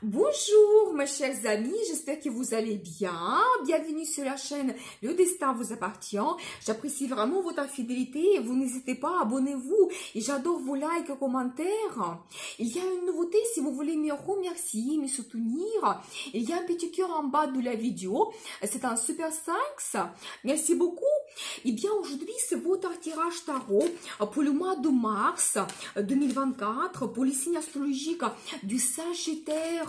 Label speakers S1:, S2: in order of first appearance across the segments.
S1: Bonjour mes chers amis, j'espère que vous allez bien. Bienvenue sur la chaîne Le Destin vous appartient. J'apprécie vraiment votre fidélité. Vous n'hésitez pas, abonnez-vous. Et j'adore vos likes et commentaires. Il y a une nouveauté, si vous voulez me remercier, me soutenir. Il y a un petit cœur en bas de la vidéo. C'est un super 5. Merci beaucoup. Et bien aujourd'hui, c'est votre tirage tarot pour le mois de mars 2024 pour les signes astrologiques du Sagittaire.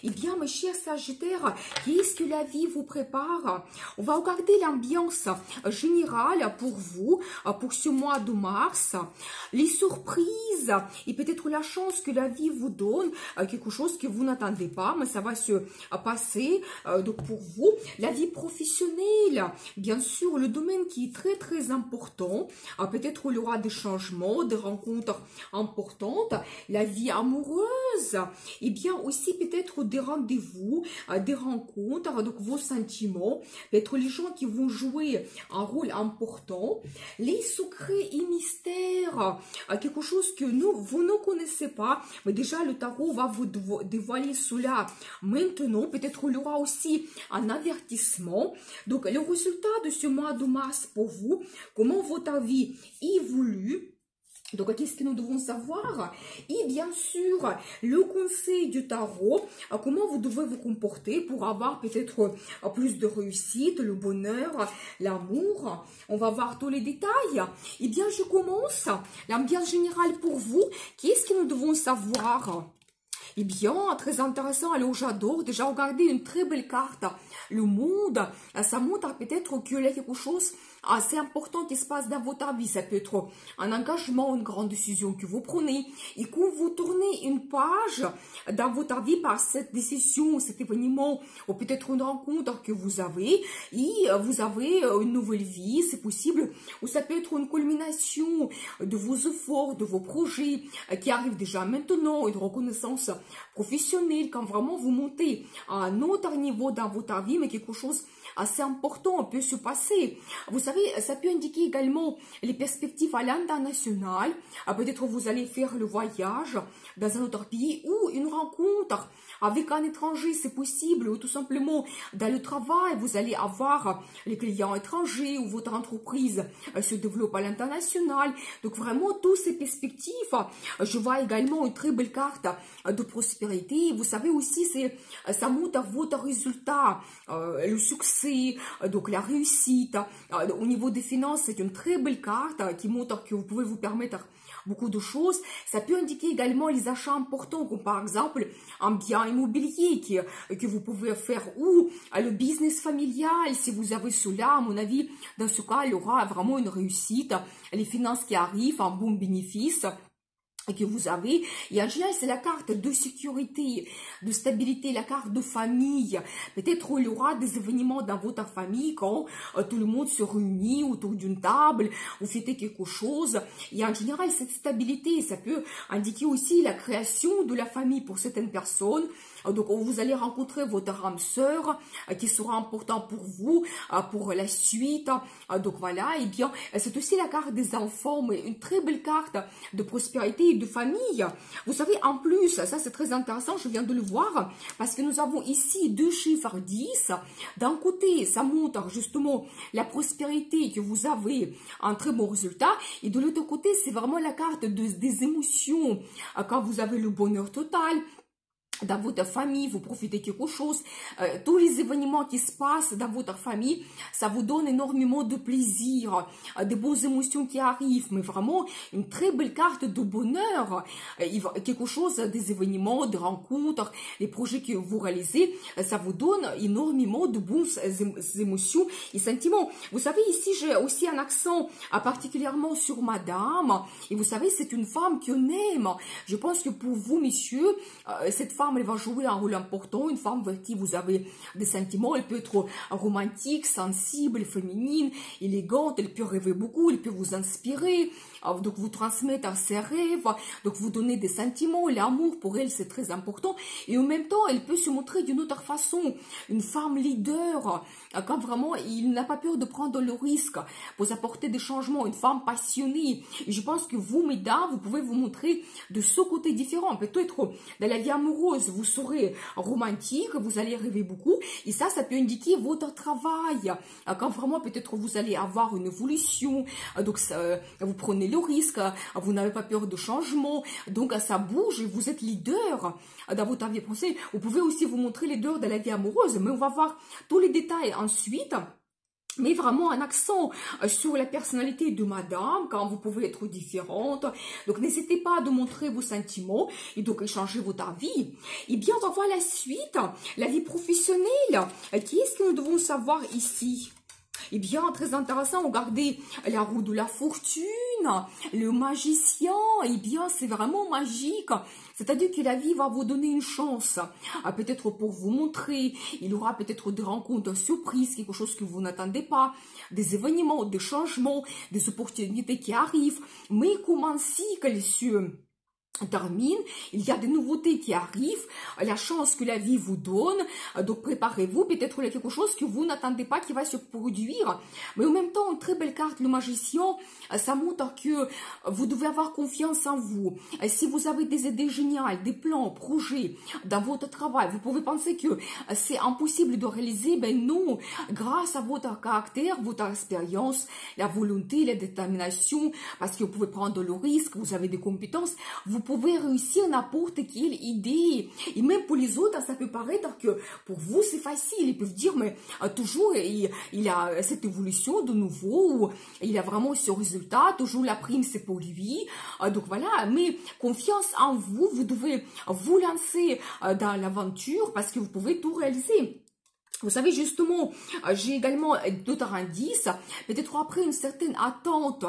S1: Eh bien, mes chers Sagittaires, qu'est-ce que la vie vous prépare? On va regarder l'ambiance générale pour vous, pour ce mois de mars. Les surprises et peut-être la chance que la vie vous donne, quelque chose que vous n'attendez pas, mais ça va se passer. Donc pour vous, la vie professionnelle, bien sûr, le domaine qui est très très important. Peut-être il y aura des changements, des rencontres importantes. La vie amoureuse, et bien aussi peut-être des rendez-vous, des rencontres, donc vos sentiments, peut-être les gens qui vont jouer un rôle important, les secrets et mystères, quelque chose que vous ne connaissez pas, mais déjà le tarot va vous dévoiler cela maintenant. Peut-être il y aura aussi un avertissement. Donc le résultat de ce mois de mars pour vous, comment votre vie évolue. Donc, qu'est-ce que nous devons savoir? Et bien sûr, le conseil du tarot, comment vous devez vous comporter pour avoir peut-être plus de réussite, le bonheur, l'amour. On va voir tous les détails. Et bien, je commence. L'ambiance générale pour vous, qu'est-ce que nous devons savoir? Eh bien, très intéressant. Alors, j'adore déjà regarder une très belle carte. Le monde, ça montre peut-être qu'il y a quelque chose assez important qui se passe dans votre vie. Ça peut être un engagement, une grande décision que vous prenez. Et quand vous tournez une page dans votre vie par cette décision, cet événement, ou peut-être une rencontre que vous avez, et vous avez une nouvelle vie, c'est possible. Ou ça peut être une culmination de vos efforts, de vos projets qui arrivent déjà maintenant, une reconnaissance professionnelle, quand vraiment vous montez à un autre niveau dans votre vie, mais quelque chose assez important peut se passer. Vous savez, ça peut indiquer également les perspectives à l'international. Peut-être vous allez faire le voyage dans un autre pays ou une rencontre avec un étranger, c'est possible, ou tout simplement dans le travail, vous allez avoir les clients étrangers ou votre entreprise se développe à l'international. Donc vraiment, toutes ces perspectives, je vois également une très belle carte de prospérité. Vous savez aussi, ça montre votre résultat, le succès, donc la réussite. Au niveau des finances, c'est une très belle carte qui montre que vous pouvez vous permettre beaucoup de choses. Ça peut indiquer également les achats importants, comme par exemple un bien immobilier que vous pouvez faire, ou le business familial. Si vous avez cela, à mon avis, dans ce cas, il y aura vraiment une réussite. Les finances qui arrivent, un bon bénéfice que vous avez. Et en général, c'est la carte de sécurité, de stabilité, la carte de famille. Peut-être il y aura des événements dans votre famille quand tout le monde se réunit autour d'une table, vous fêtez quelque chose. Et en général, cette stabilité, ça peut indiquer aussi la création de la famille pour certaines personnes. Donc, vous allez rencontrer votre âme sœur qui sera important pour vous, pour la suite. Donc, voilà. Et bien, c'est aussi la carte des enfants, mais une très belle carte de prospérité et de famille. Vous savez, en plus, ça c'est très intéressant, je viens de le voir, parce que nous avons ici deux chiffres 10. D'un côté, ça montre justement la prospérité que vous avez, un très bon résultat. Et de l'autre côté, c'est vraiment la carte des émotions, quand vous avez le bonheur total. Dans votre famille, vous profitez de quelque chose. Tous les événements qui se passent dans votre famille, ça vous donne énormément de plaisir, de bonnes émotions qui arrivent, mais vraiment une très belle carte de bonheur. Quelque chose, des événements, des rencontres, les projets que vous réalisez, ça vous donne énormément de bonnes émotions et sentiments. Vous savez, ici, j'ai aussi un accent particulièrement sur madame. Et vous savez, c'est une femme qu'on aime. Je pense que pour vous, messieurs, cette femme, elle va jouer un rôle important, une femme vers qui vous avez des sentiments. Elle peut être romantique, sensible, féminine, élégante, elle peut rêver beaucoup, elle peut vous inspirer, donc vous transmettre ses rêves, donc vous donner des sentiments. L'amour pour elle, c'est très important. Et en même temps, elle peut se montrer d'une autre façon, une femme leader, quand vraiment il n'a pas peur de prendre le risque pour apporter des changements, une femme passionnée. Et je pense que vous, mesdames, vous pouvez vous montrer de ce côté différent. Peut-être dans la vie amoureuse, amoureuse, vous serez romantique, vous allez rêver beaucoup. Et ça peut indiquer votre travail. Quand vraiment peut-être vous allez avoir une évolution, donc vous prenez le risque, vous n'avez pas peur de changement, donc ça bouge et vous êtes leader dans votre vie professionnelle. Vous pouvez aussi vous montrer leader de la vie amoureuse, mais on va voir tous les détails ensuite. Mais vraiment un accent sur la personnalité de madame, quand vous pouvez être différente. Donc n'hésitez pas à montrer vos sentiments et donc échanger votre avis. Et bien on va voir la suite, la vie professionnelle. Qu'est-ce que nous devons savoir ici? Eh bien, très intéressant, regardez la roue de la fortune, le magicien, eh bien, c'est vraiment magique. C'est-à-dire que la vie va vous donner une chance, peut-être pour vous montrer, il y aura peut-être des rencontres surprises, quelque chose que vous n'attendez pas, des événements, des changements, des opportunités qui arrivent, mais comme un cycle termine, il y a des nouveautés qui arrivent, la chance que la vie vous donne, donc préparez-vous, peut-être il y a quelque chose que vous n'attendez pas qui va se produire, mais en même temps, une très belle carte, le magicien, ça montre que vous devez avoir confiance en vous. Si vous avez des idées géniales, des plans, projets dans votre travail, vous pouvez penser que c'est impossible de réaliser, ben non, grâce à votre caractère, votre expérience, la volonté, la détermination, parce que vous pouvez prendre le risque, vous avez des compétences, vous pouvez réussir n'importe quelle idée. Et même pour les autres, ça peut paraître que pour vous, c'est facile. Ils peuvent dire, mais toujours, il a cette évolution de nouveau, il a vraiment ce résultat, toujours la prime, c'est pour lui. Donc voilà, mais confiance en vous, vous devez vous lancer dans l'aventure parce que vous pouvez tout réaliser. Vous savez, justement, j'ai également d'autres indices, peut-être après une certaine attente,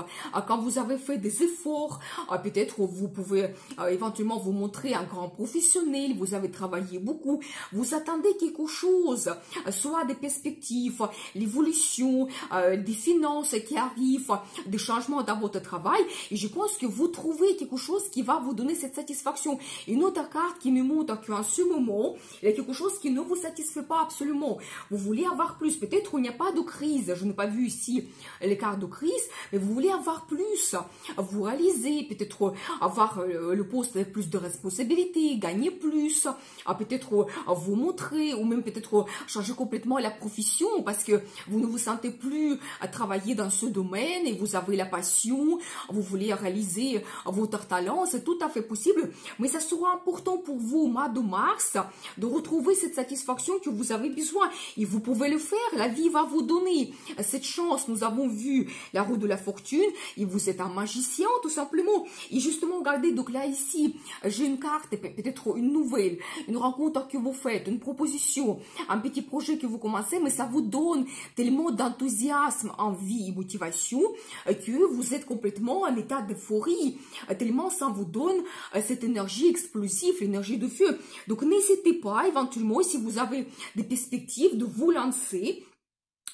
S1: quand vous avez fait des efforts, peut-être vous pouvez éventuellement vous montrer un grand professionnel, vous avez travaillé beaucoup, vous attendez quelque chose, soit des perspectives, l'évolution, des finances qui arrivent, des changements dans votre travail, et je pense que vous trouvez quelque chose qui va vous donner cette satisfaction. Une autre carte qui nous montre qu'en ce moment, il y a quelque chose qui ne vous satisfait pas absolument. Vous voulez avoir plus, peut-être il n'y a pas de crise, je n'ai pas vu ici les cartes de crise, mais vous voulez avoir plus, vous réaliser, peut-être avoir le poste avec plus de responsabilités, gagner plus, peut-être vous montrer, ou même peut-être changer complètement la profession, parce que vous ne vous sentez plus à travailler dans ce domaine, et vous avez la passion, vous voulez réaliser votre talent, c'est tout à fait possible, mais ça sera important pour vous au mois de mars, de retrouver cette satisfaction que vous avez besoin. Et vous pouvez le faire, la vie va vous donner cette chance. Nous avons vu la roue de la fortune, et vous êtes un magicien tout simplement. Et justement, regardez, donc là ici, j'ai une carte, peut-être une nouvelle, une rencontre que vous faites, une proposition, un petit projet que vous commencez, mais ça vous donne tellement d'enthousiasme, envie et motivation que vous êtes complètement en état d'euphorie, tellement ça vous donne cette énergie explosive, l'énergie de feu. Donc n'hésitez pas, éventuellement, si vous avez des perspectives, de vous lancer.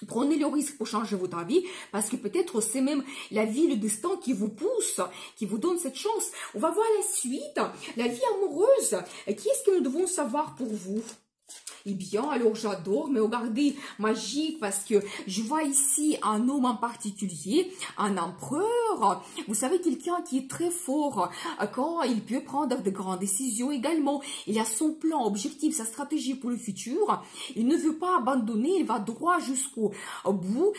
S1: Prenez le risque pour changer votre vie, parce que peut-être c'est même la vie, le destin qui vous pousse, qui vous donne cette chance. On va voir la suite, la vie amoureuse. Qu'est-ce que nous devons savoir pour vous? Eh bien, alors j'adore, mais regardez, magique, parce que je vois ici un homme en particulier, un empereur. Vous savez, quelqu'un qui est très fort, quand il peut prendre de grandes décisions également. Il a son plan, objectif, sa stratégie pour le futur. Il ne veut pas abandonner, il va droit jusqu'au bout,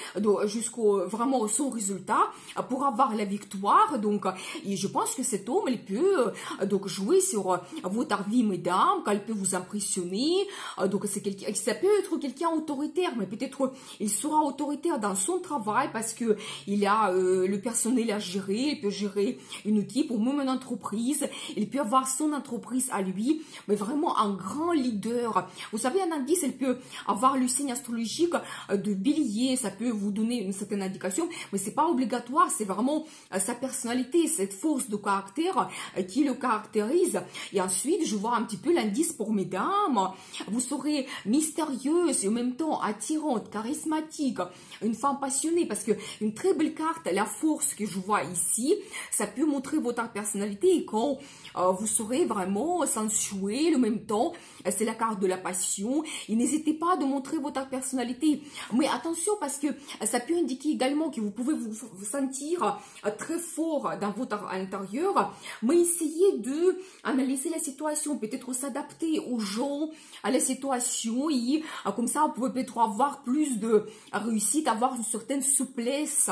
S1: jusqu'au vraiment son résultat, pour avoir la victoire. Donc, et je pense que cet homme, il peut donc jouer sur votre vie, mesdames, qu'il peut vous impressionner. Donc, ça peut être quelqu'un autoritaire, mais peut-être il sera autoritaire dans son travail parce que il a le personnel à gérer, il peut gérer une équipe ou même une entreprise, il peut avoir son entreprise à lui, mais vraiment un grand leader. Vous savez, un indice, il peut avoir le signe astrologique de Bélier, ça peut vous donner une certaine indication, mais c'est pas obligatoire, c'est vraiment sa personnalité, cette force de caractère qui le caractérise. Et ensuite, je vois un petit peu l'indice pour mesdames. vous serez mystérieuse et en même temps attirante, charismatique, une femme passionnée, parce que une très belle carte, la force que je vois ici, ça peut montrer votre personnalité et quand vous serez vraiment sensuel, en même temps, c'est la carte de la passion, et n'hésitez pas à montrer votre personnalité, mais attention parce que ça peut indiquer également que vous pouvez vous sentir très fort dans votre intérieur, mais essayez de analyser la situation, peut-être s'adapter aux gens, à la situation, et comme ça vous pouvez peut-être avoir plus de réussite, avoir une certaine souplesse.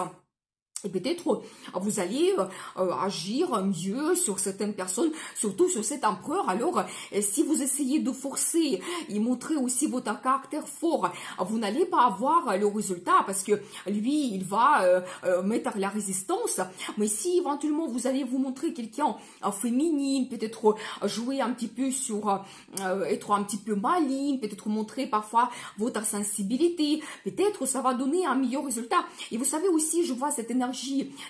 S1: Et peut-être vous allez agir mieux sur certaines personnes, surtout sur cet empereur. Alors, si vous essayez de forcer et montrer aussi votre caractère fort, vous n'allez pas avoir le résultat parce que lui, il va mettre la résistance. Mais si éventuellement vous allez vous montrer quelqu'un féminine, peut-être jouer un petit peu sur être un petit peu maligne, peut-être montrer parfois votre sensibilité, peut-être ça va donner un meilleur résultat. Et vous savez aussi, je vois cette énergie,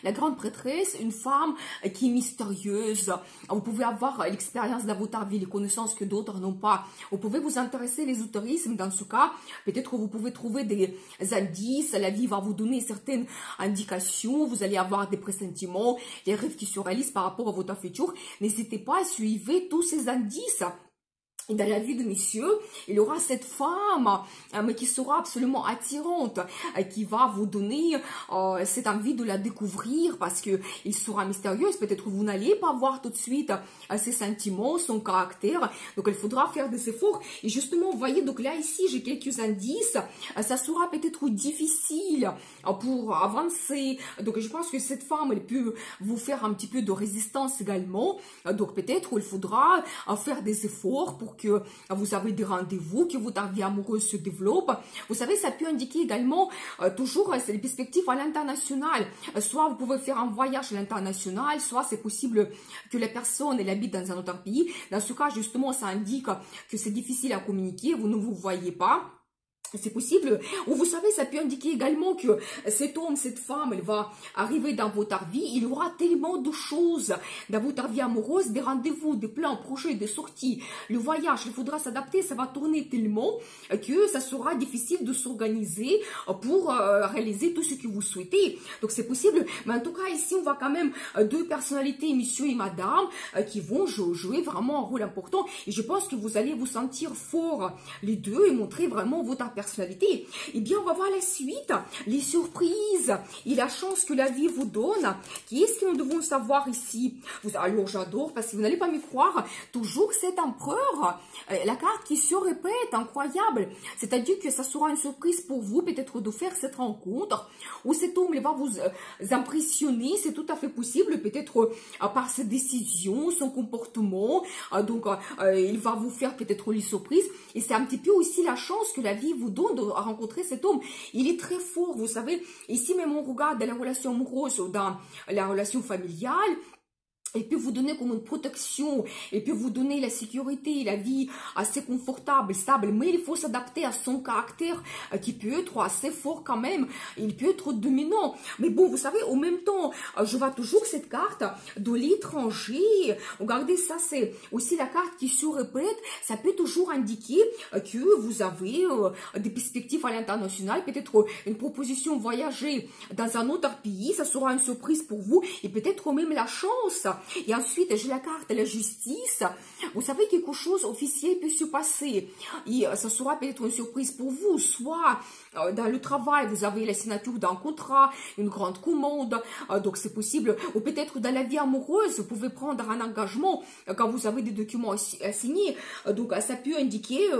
S1: la grande prêtresse, une femme qui est mystérieuse. Vous pouvez avoir l'expérience dans votre vie, les connaissances que d'autres n'ont pas. Vous pouvez vous intéresser à l'ésotérisme. Dans ce cas, peut-être vous pouvez trouver des indices. La vie va vous donner certaines indications. Vous allez avoir des pressentiments, des rêves qui se réalisent par rapport à votre futur. N'hésitez pas à suivre tous ces indices. Et dans la vie de monsieur, il y aura cette femme, mais qui sera absolument attirante, qui va vous donner cette envie de la découvrir parce que il sera mystérieuse. Peut-être que vous n'allez pas voir tout de suite ses sentiments, son caractère. Donc, il faudra faire des efforts. Et justement, vous voyez, donc là, ici, j'ai quelques indices. Ça sera peut-être difficile pour avancer. Donc, je pense que cette femme, elle peut vous faire un petit peu de résistance également. Donc, peut-être il faudra faire des efforts pour que vous avez des rendez-vous, que votre vie amoureuse se développe. Vous savez, ça peut indiquer également toujours les perspectives à l'international. Soit vous pouvez faire un voyage à l'international, soit c'est possible que la personne elle habite dans un autre pays. Dans ce cas, justement, ça indique que c'est difficile à communiquer, vous ne vous voyez pas. C'est possible, ou vous savez, ça peut indiquer également que cet homme, cette femme, elle va arriver dans votre vie, il y aura tellement de choses dans votre vie amoureuse, des rendez-vous, des plans, projets, des sorties, le voyage, il faudra s'adapter, ça va tourner tellement que ça sera difficile de s'organiser pour réaliser tout ce que vous souhaitez. Donc c'est possible, mais en tout cas ici on voit quand même deux personnalités, monsieur et madame, qui vont jouer vraiment un rôle important, et je pense que vous allez vous sentir fort les deux et montrer vraiment votre personnalité. Eh bien, on va voir la suite, les surprises et la chance que la vie vous donne. Qu'est-ce que nous devons savoir ici? Alors, j'adore parce que vous n'allez pas me croire, toujours cet empereur, la carte qui se répète, incroyable. C'est-à-dire que ça sera une surprise pour vous, peut-être de faire cette rencontre, où cet homme il va vous impressionner, c'est tout à fait possible, peut-être par ses décisions, son comportement, donc il va vous faire peut-être les surprises, et c'est un petit peu aussi la chance que la vie vous donne de rencontrer cet homme. Il est très fort, vous savez. Ici, même on regarde dans la relation amoureuse ou dans la relation familiale, il peut vous donner comme une protection, il peut vous donner la sécurité, la vie assez confortable, stable, mais il faut s'adapter à son caractère qui peut être assez fort quand même, il peut être dominant. Mais bon, vous savez, en même temps, je vois toujours cette carte de l'étranger. Regardez, ça c'est aussi la carte qui se répète, ça peut toujours indiquer que vous avez des perspectives à l'international, peut-être une proposition de voyager dans un autre pays, ça sera une surprise pour vous, et peut-être même la chance. Et ensuite, j'ai la carte de la justice. Vous savez, quelque chose officiel peut se passer. Et ça sera peut-être une surprise pour vous. Soit dans le travail, vous avez la signature d'un contrat, une grande commande. Donc, c'est possible. Ou peut-être dans la vie amoureuse, vous pouvez prendre un engagement quand vous avez des documents à signer. Donc, ça peut indiquer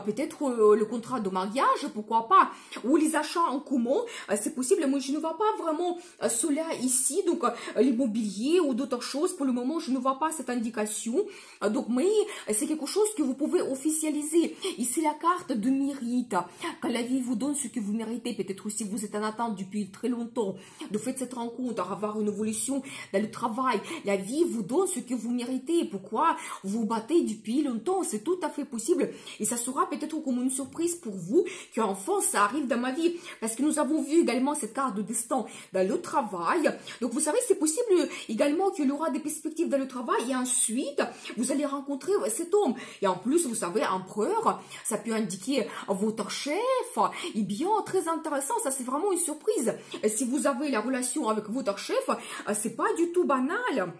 S1: peut-être le contrat de mariage, pourquoi pas. Ou les achats en commun, c'est possible. Moi, je ne vois pas vraiment cela ici. Donc, l'immobilier ou d'autres choses. Pour le moment, je ne vois pas cette indication. Donc, mais c'est quelque chose que vous pouvez officialiser. Ici, la carte de mérite. Quand la vie vous donne ce que vous méritez, peut-être si vous êtes en attente depuis très longtemps, de faire cette rencontre, avoir une évolution dans le travail, la vie vous donne ce que vous méritez. Pourquoi vous battez depuis longtemps? C'est tout à fait possible. Et ça sera peut-être comme une surprise pour vous qu'enfin ça arrive dans ma vie. Parce que nous avons vu également cette carte de destin dans le travail. Donc, vous savez, c'est possible également qu'il y aura des des perspectives dans le travail et ensuite, vous allez rencontrer cet homme. Et en plus, vous savez, empereur, ça peut indiquer votre chef. Et bien, très intéressant, ça c'est vraiment une surprise. Et si vous avez la relation avec votre chef, c'est pas du tout banal.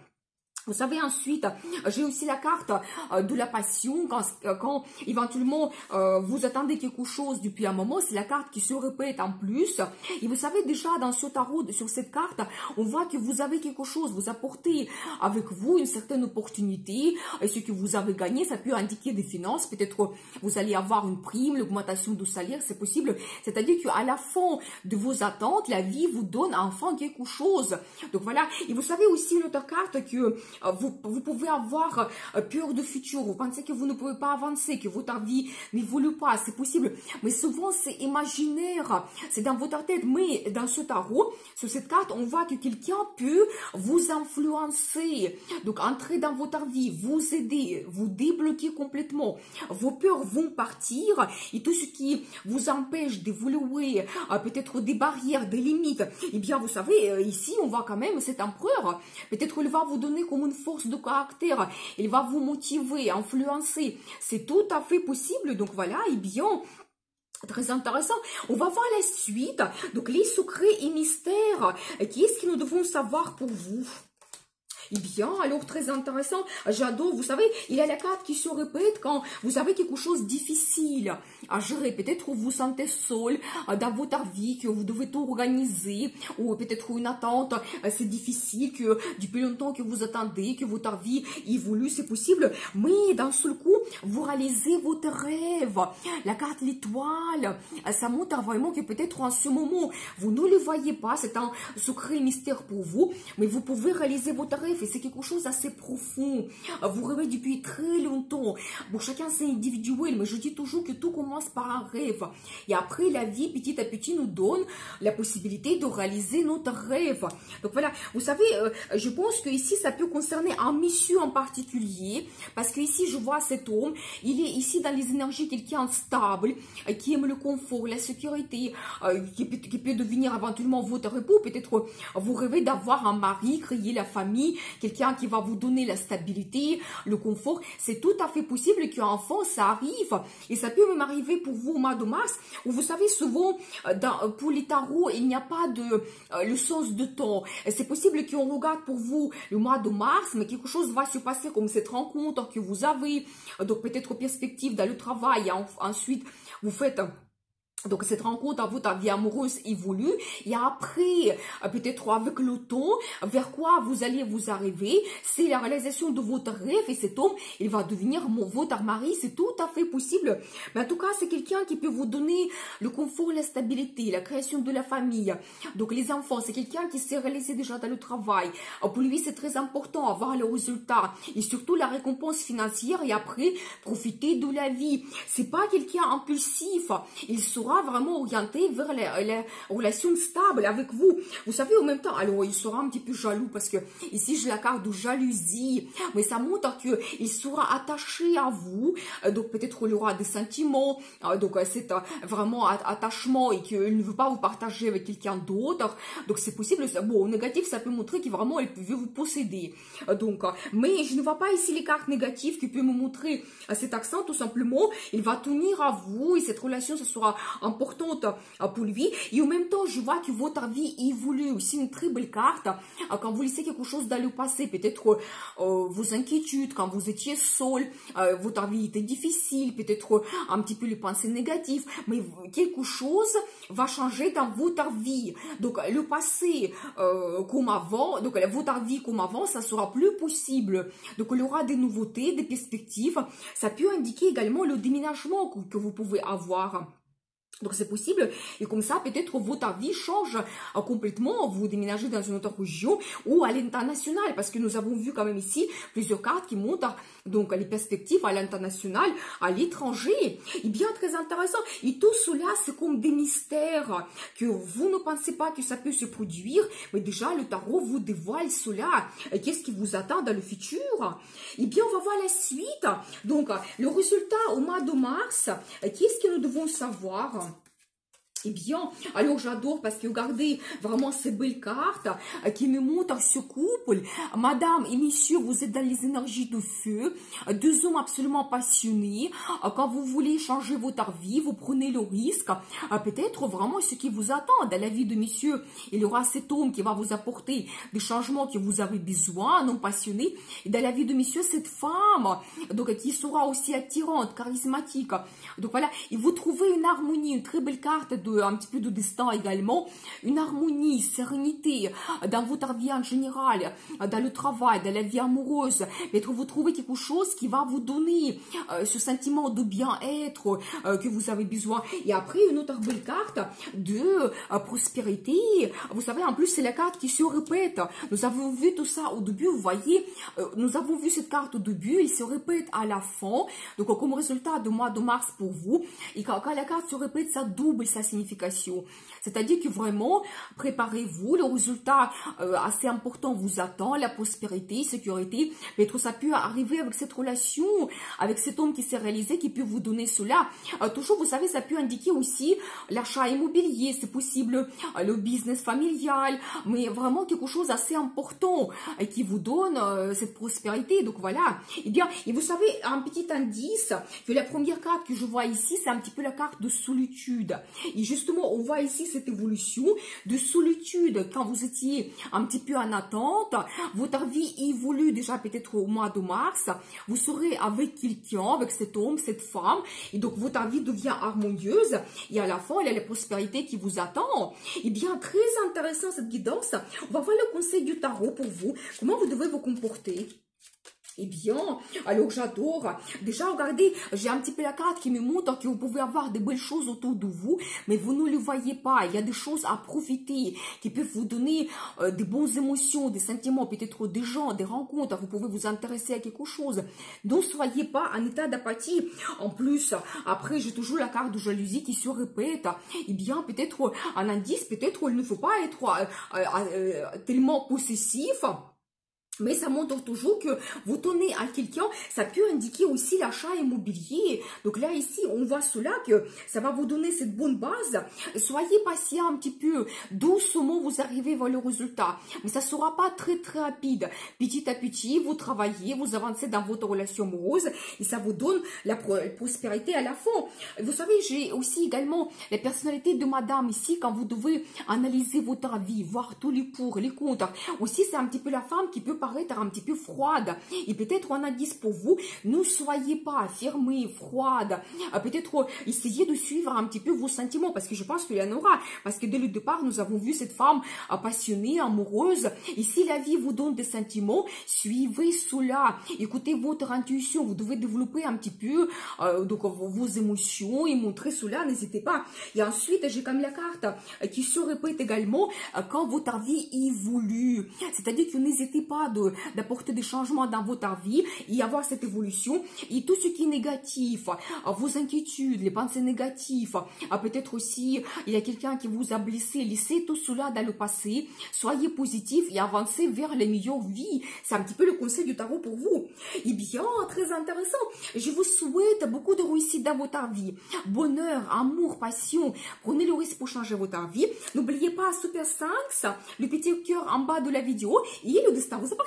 S1: Vous savez, ensuite, j'ai aussi la carte de la passion. Quand éventuellement vous attendez quelque chose depuis un moment, c'est la carte qui se répète en plus. Et vous savez, déjà dans ce tarot, sur cette carte, on voit que vous avez quelque chose, vous apportez avec vous une certaine opportunité. Et ce que vous avez gagné, ça peut indiquer des finances. Peut-être vous allez avoir une prime, l'augmentation du salaire, c'est possible. C'est-à-dire qu'à la fin de vos attentes, la vie vous donne enfin quelque chose. Donc voilà. Et vous savez aussi une autre carte que vous pouvez avoir peur du futur, vous pensez que vous ne pouvez pas avancer, que votre vie n'évolue pas, c'est possible, mais souvent c'est imaginaire, c'est dans votre tête, mais dans ce tarot, sur cette carte, on voit que quelqu'un peut vous influencer, donc entrer dans votre vie, vous aider, vous débloquer complètement, vos peurs vont partir, et tout ce qui vous empêche d'évoluer, peut-être des barrières, des limites, eh bien vous savez, ici on voit quand même cet empereur, peut-être qu'il va vous donner comme une force de caractère, il va vous motiver, influencer, c'est tout à fait possible, donc voilà, et bien, très intéressant. On va voir la suite, donc les secrets et mystères, qu'est-ce que nous devons savoir pour vous? Eh bien, alors très intéressant, j'adore, vous savez, il y a la carte qui se répète quand vous avez quelque chose de difficile à gérer, peut-être vous vous sentez seul dans votre vie, que vous devez tout organiser, ou peut-être une attente, c'est difficile, que depuis longtemps que vous attendez, que votre vie évolue, c'est possible, mais d'un seul coup, vous réalisez votre rêve, la carte l'étoile, ça montre vraiment que peut-être en ce moment, vous ne le voyez pas, c'est un secret mystère pour vous, mais vous pouvez réaliser votre rêve, et c'est quelque chose d'assez profond. Vous rêvez depuis très longtemps. Bon, chacun c'est individuel, mais je dis toujours que tout commence par un rêve. Et après, la vie, petit à petit, nous donne la possibilité de réaliser notre rêve. Donc voilà, vous savez, je pense que ici, ça peut concerner un monsieur en particulier, parce que ici, je vois cet homme, il est ici dans les énergies quelqu'un stable, qui aime le confort, la sécurité, qui peut devenir éventuellement votre époux. Peut-être vous rêvez d'avoir un mari, créer la famille, quelqu'un qui va vous donner la stabilité, le confort, c'est tout à fait possible qu'enfant ça arrive, et ça peut même arriver pour vous au mois de mars, où vous savez souvent, pour les tarots, il n'y a pas de le sens de temps, c'est possible qu'on regarde pour vous le mois de mars, mais quelque chose va se passer comme cette rencontre que vous avez, donc peut-être perspective dans le travail, ensuite vous faites... Donc, cette rencontre, votre vie amoureuse évolue. Et après, peut-être avec le temps, vers quoi vous allez vous arriver, c'est la réalisation de votre rêve. Et cet homme, il va devenir votre mari. C'est tout à fait possible. Mais en tout cas, c'est quelqu'un qui peut vous donner le confort, la stabilité, la création de la famille. Donc, les enfants, c'est quelqu'un qui s'est réalisé déjà dans le travail. Pour lui, c'est très important avoir le résultat. Et surtout, la récompense financière. Et après, profiter de la vie. C'est pas quelqu'un impulsif. Il sera vraiment orienté vers les relations stables avec vous. Vous savez, en même temps, alors il sera un petit peu jaloux parce que ici j'ai la carte de jalousie, mais ça montre qu'il sera attaché à vous, donc peut-être il aura des sentiments, donc c'est vraiment attachement et qu'il ne veut pas vous partager avec quelqu'un d'autre, donc c'est possible. Bon, au négatif, ça peut montrer qu'il vraiment il veut vous posséder, donc, mais je ne vois pas ici les cartes négatives qui peuvent me montrer cet accent. Tout simplement, il va tenir à vous et cette relation, ça sera importante pour lui. Et en même temps, je vois que votre vie évolue. Aussi une très belle carte. Quand vous laissez quelque chose dans le passé, peut-être vos inquiétudes, quand vous étiez seul, votre vie était difficile, peut-être un petit peu les pensées négatives, mais quelque chose va changer dans votre vie. Donc le passé comme avant, donc votre vie comme avant, ça sera plus possible. Donc il y aura des nouveautés, des perspectives. Ça peut indiquer également le déménagement que vous pouvez avoir. Donc c'est possible, et comme ça peut-être votre vie change complètement, vous déménagez dans une autre région ou à l'international, parce que nous avons vu quand même ici plusieurs cartes qui montrent donc les perspectives à l'international, à l'étranger. Et bien très intéressant, et tout cela c'est comme des mystères que vous ne pensez pas que ça peut se produire, mais déjà le tarot vous dévoile cela. Qu'est-ce qui vous attend dans le futur? Et bien on va voir la suite, donc le résultat au mois de mars, qu'est-ce que nous devons savoir? Eh bien, alors j'adore parce que regardez vraiment ces belles cartes qui me montrent ce couple. Madame et monsieur, vous êtes dans les énergies de feu, deux hommes absolument passionnés. Quand vous voulez changer votre vie, vous prenez le risque. Peut-être vraiment ce qui vous attend dans la vie de monsieur. Il y aura cet homme qui va vous apporter des changements que vous avez besoin, un homme passionné. Et dans la vie de monsieur, cette femme, donc qui sera aussi attirante, charismatique. Donc voilà, et vous trouvez une harmonie, une très belle carte un petit peu de destin également, une harmonie, sérénité dans votre vie en général, dans le travail, dans la vie amoureuse. Mais vous trouvez quelque chose qui va vous donner ce sentiment de bien-être que vous avez besoin. Et après, une autre belle carte de prospérité. Vous savez, en plus, c'est la carte qui se répète. Nous avons vu tout ça au début, vous voyez, nous avons vu cette carte au début, elle se répète à la fin. Donc, comme résultat du mois de mars pour vous, et quand la carte se répète, ça double sa signification. C'est-à-dire que vraiment, préparez-vous, le résultat assez important vous attend, la prospérité, sécurité. Peut-être ça peut arriver avec cette relation, avec cet homme qui s'est réalisé, qui peut vous donner cela. Toujours, vous savez, ça peut indiquer aussi l'achat immobilier, c'est possible, le business familial, mais vraiment quelque chose d'assez important qui vous donne cette prospérité. Donc voilà. Eh bien, et vous savez, un petit indice, que la première carte que je vois ici, c'est un petit peu la carte de solitude. Et justement, on voit ici cette évolution de solitude. Quand vous étiez un petit peu en attente, votre vie évolue déjà peut-être au mois de mars. Vous serez avec quelqu'un, avec cet homme, cette femme. Et donc, votre vie devient harmonieuse. Et à la fin, il y a la prospérité qui vous attend. Eh bien, très intéressant cette guidance. On va voir le conseil du tarot pour vous. Comment vous devez vous comporter? Eh bien, alors j'adore. Déjà, regardez, j'ai un petit peu la carte qui me montre que vous pouvez avoir de belles choses autour de vous, mais vous ne le voyez pas. Il y a des choses à profiter qui peuvent vous donner des bonnes émotions, des sentiments, peut-être des gens, des rencontres. Vous pouvez vous intéresser à quelque chose. Donc, soyez pas en état d'apathie. En plus, après, j'ai toujours la carte de jalousie qui se répète. Eh bien, peut-être un indice, peut-être il ne faut pas être tellement possessif. Mais ça montre toujours que vous tenez à quelqu'un, ça peut indiquer aussi l'achat immobilier. Donc là, ici, on voit cela, que ça va vous donner cette bonne base. Soyez patient un petit peu, doucement vous arrivez vers le résultat. Mais ça ne sera pas très très rapide. Petit à petit, vous travaillez, vous avancez dans votre relation amoureuse et ça vous donne la prospérité à la fin. Vous savez, j'ai aussi également la personnalité de madame ici, quand vous devez analyser votre vie, voir tous les pour, les contre. Aussi, c'est un petit peu la femme qui peut paraître un petit peu froide. Et peut-être un indice pour vous, ne soyez pas fermée, froide. Peut-être essayez de suivre un petit peu vos sentiments, parce que je pense qu'il y en aura. Parce que dès le départ, nous avons vu cette femme passionnée, amoureuse. Et si la vie vous donne des sentiments, suivez cela. Écoutez votre intuition. Vous devez développer un petit peu donc vos émotions et montrer cela. N'hésitez pas. Et ensuite, j'ai comme la carte qui se répète également quand votre vie évolue. C'est-à-dire que n'hésitez pas d'apporter des changements dans votre vie et avoir cette évolution. Et tout ce qui est négatif, vos inquiétudes, les pensées négatives, peut-être aussi il y a quelqu'un qui vous a blessé, laissez tout cela dans le passé, soyez positif et avancez vers les meilleures vies. C'est un petit peu le conseil du tarot pour vous. Et bien, très intéressant. Je vous souhaite beaucoup de réussite dans votre vie. Bonheur, amour, passion. Prenez le risque pour changer votre vie. N'oubliez pas Super 5, le petit cœur en bas de la vidéo et le destin vous appartient.